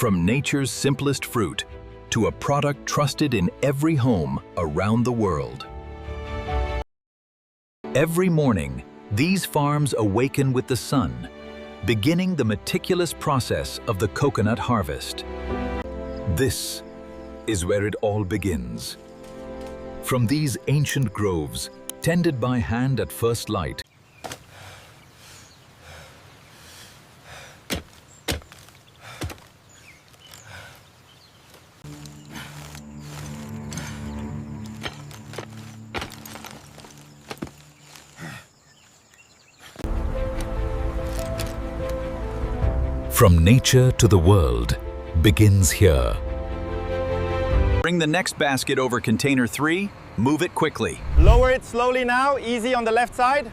From nature's simplest fruit to a product trusted in every home around the world. Every morning, these farms awaken with the sun, beginning the meticulous process of the coconut harvest. This is where it all begins. From these ancient groves, tended by hand at first light, from nature to the world begins here. Bring the next basket over container 3, move it quickly. Lower it slowly now, easy on the left side.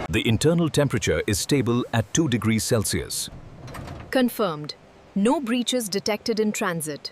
The internal temperature is stable at 2 degrees Celsius. Confirmed. No breaches detected in transit.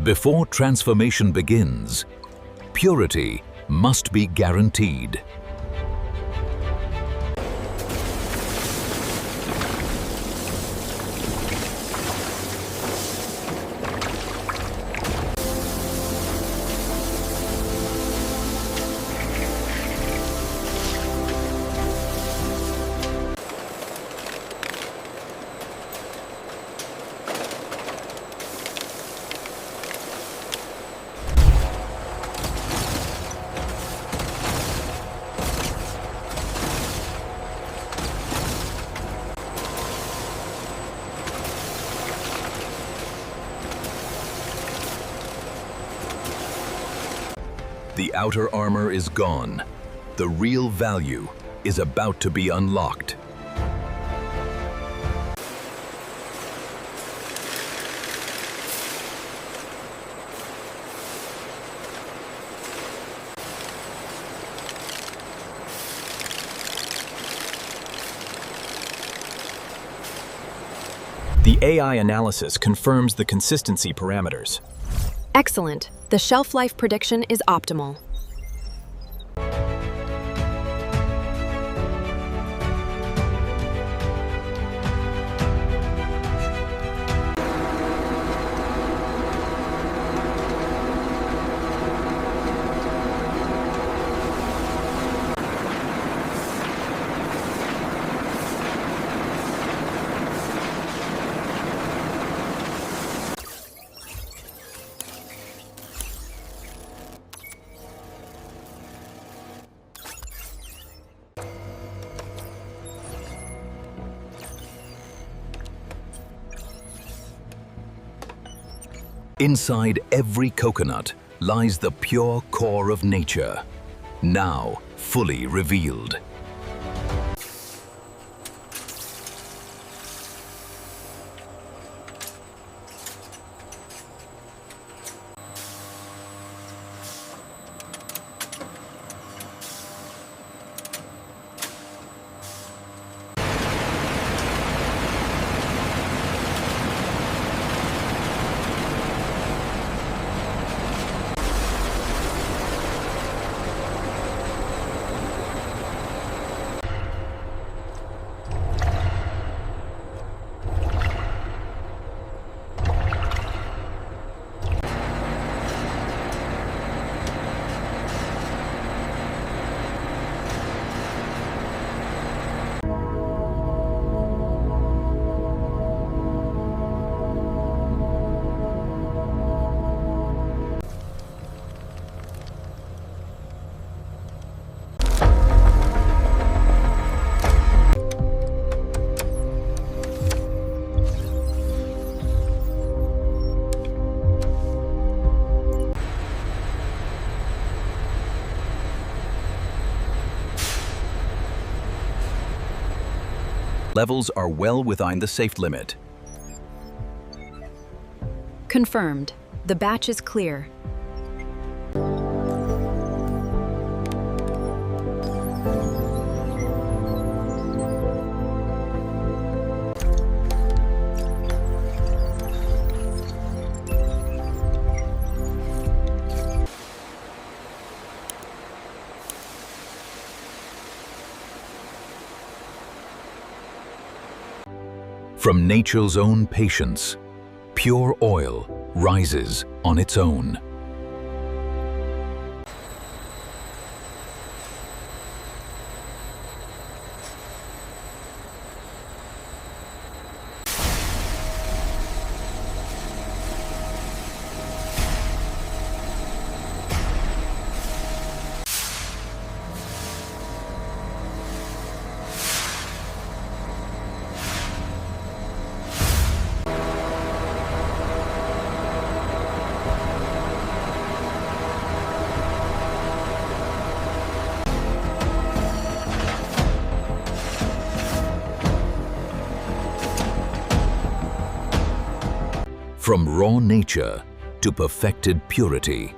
Before transformation begins, purity must be guaranteed. The outer armor is gone. The real value is about to be unlocked. The AI analysis confirms the consistency parameters. Excellent. The shelf life prediction is optimal. Inside every coconut lies the pure core of nature, now fully revealed. Levels are well within the safe limit. Confirmed. The batch is clear. From nature's own patience, pure oil rises on its own. From raw nature to perfected purity.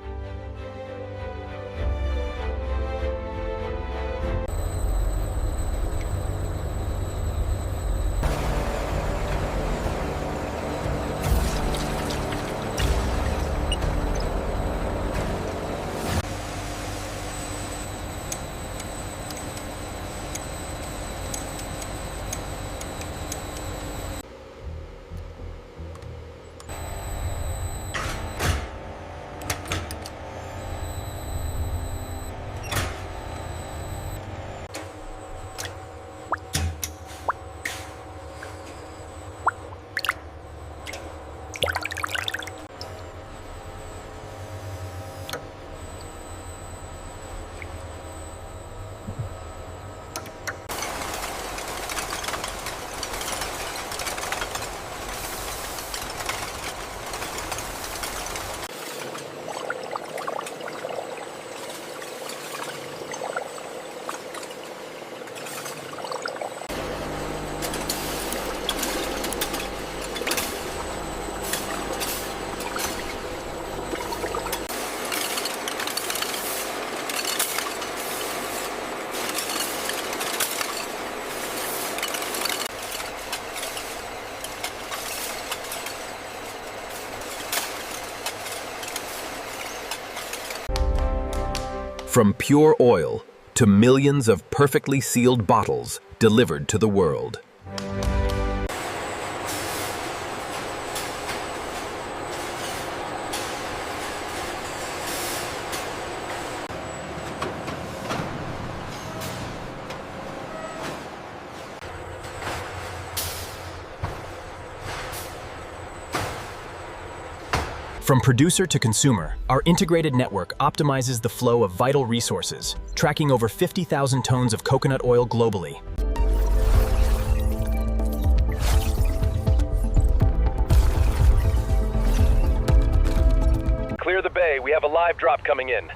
From pure oil to millions of perfectly sealed bottles delivered to the world. From producer to consumer, our integrated network optimizes the flow of vital resources, tracking over 50,000 tons of coconut oil globally. Clear the bay. We have a live drop coming in.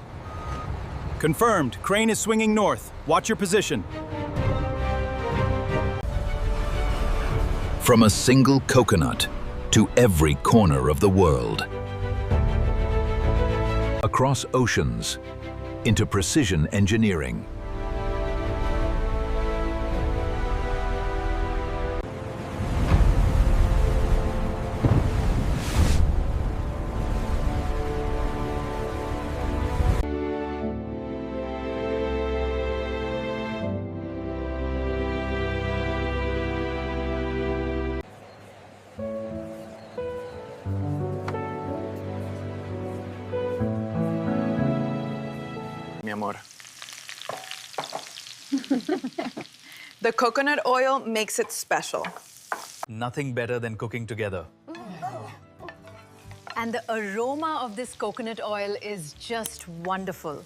Confirmed. Crane is swinging north. Watch your position. From a single coconut to every corner of the world. Across oceans, into precision engineering. Mi amor. The coconut oil makes it special. Nothing better than cooking together. And the aroma of this coconut oil is just wonderful.